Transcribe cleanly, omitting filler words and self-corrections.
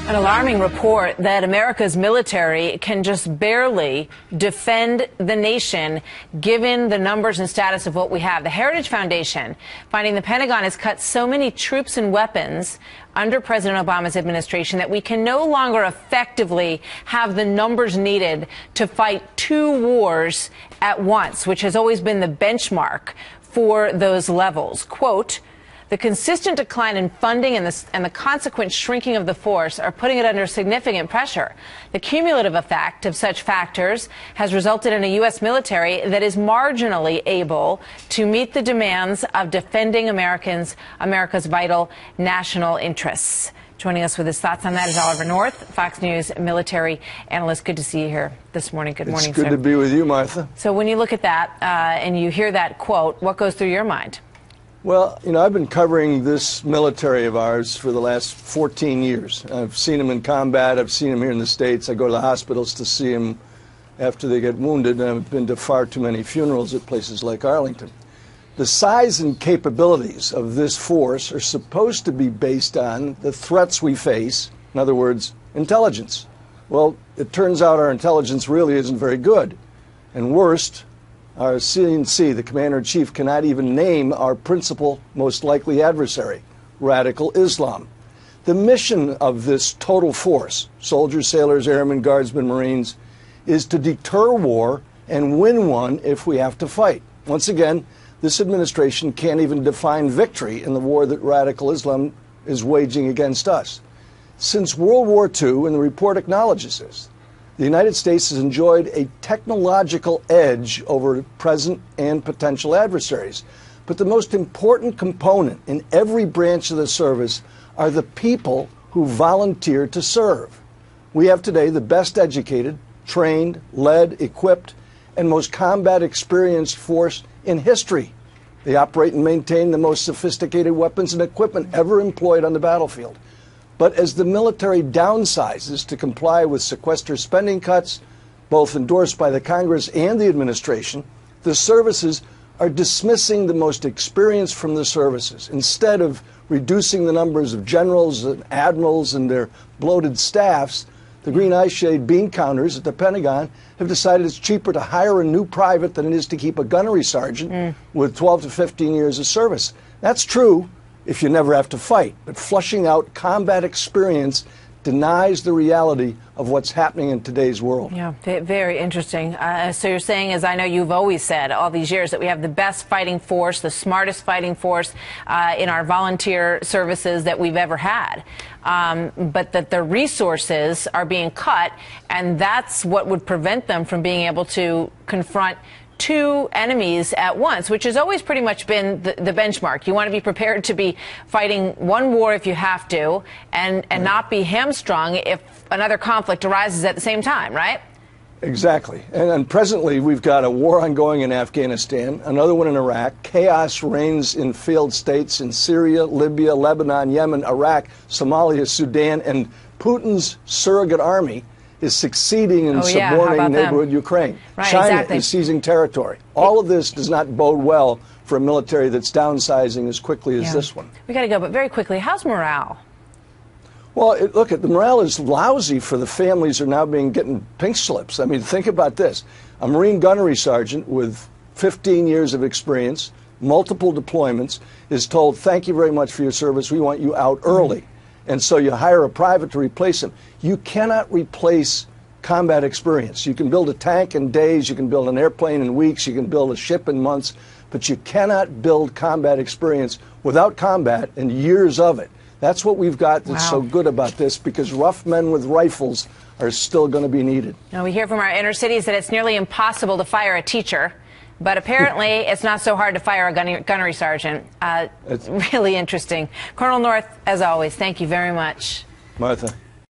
An alarming report that America's military can just barely defend the nation given the numbers and status of what we have. The Heritage Foundation finding the Pentagon has cut so many troops and weapons under President Obama's administration that we can no longer effectively have the numbers needed to fight two wars at once, which has always been the benchmark for those levels. Quote, the consistent decline in funding and the consequent shrinking of the force are putting it under significant pressure. The cumulative effect of such factors has resulted in a U.S. military that is marginally able to meet the demands of defending America's vital national interests. Joining us with his thoughts on that is Oliver North, Fox News military analyst. Good to see you here this morning. Good morning, sir. It's good to be with you, Martha. So when you look at that and you hear that quote, what goes through your mind? Well, you know, I've been covering this military of ours for the last 14 years. I've seen them in combat. I've seen them here in the States. I go to the hospitals to see them after they get wounded, and I've been to far too many funerals at places like Arlington. The size and capabilities of this force are supposed to be based on the threats we face, in other words, intelligence. Well, it turns out our intelligence really isn't very good. And worst, our CNC, the Commander-in-Chief, cannot even name our principal most likely adversary, radical Islam. The mission of this total force, soldiers, sailors, airmen, guardsmen, Marines, is to deter war and win one if we have to fight. Once again, this administration can't even define victory in the war that radical Islam is waging against us. Since World War II, and the report acknowledges this, the United States has enjoyed a technological edge over present and potential adversaries. But the most important component in every branch of the service are the people who volunteer to serve. We have today the best educated, trained, led, equipped, and most combat experienced force in history. They operate and maintain the most sophisticated weapons and equipment ever employed on the battlefield. But as the military downsizes to comply with sequester spending cuts, both endorsed by the Congress and the administration, the services are dismissing the most experienced from the services. Instead of reducing the numbers of generals and admirals and their bloated staffs, the green eye shade bean counters at the Pentagon have decided it's cheaper to hire a new private than it is to keep a gunnery sergeant with 12 to 15 years of service. That's true if you never have to fight. But flushing out combat experience denies the reality of what's happening in today's world. Yeah, very interesting. So you're saying, as I know you've always said all these years, that we have the best fighting force, the smartest fighting force in our volunteer services that we've ever had, but that the resources are being cut, and that's what would prevent them from being able to confront two enemies at once, which has always pretty much been the benchmark. You want to be prepared to be fighting one war if you have to, and not be hamstrung if another conflict arises at the same time, right? Exactly. And presently, we've got a war ongoing in Afghanistan, another one in Iraq. Chaos reigns in failed states in Syria, Libya, Lebanon, Yemen, Iraq, Somalia, Sudan, and Putin's surrogate army is succeeding in subordinating neighborhood Ukraine. Right, China is seizing territory. All of this does not bode well for a military that's downsizing as quickly as this one. We got to go, but very quickly, how's morale? Well, look, the morale is lousy for the families who are now getting pink slips. I mean, think about this. A Marine gunnery sergeant with 15 years of experience, multiple deployments, is told, thank you very much for your service. We want you out early. And so you hire a private to replace him. You cannot replace combat experience. You can build a tank in days, you can build an airplane in weeks, you can build a ship in months, but you cannot build combat experience without combat and years of it. That's what we've got that's so good about this, because rough men with rifles are still going to be needed. Now, we hear from our inner cities that it's nearly impossible to fire a teacher. But apparently, it's not so hard to fire a gunnery sergeant. It's really interesting. Colonel North, as always, thank you very much. Martha.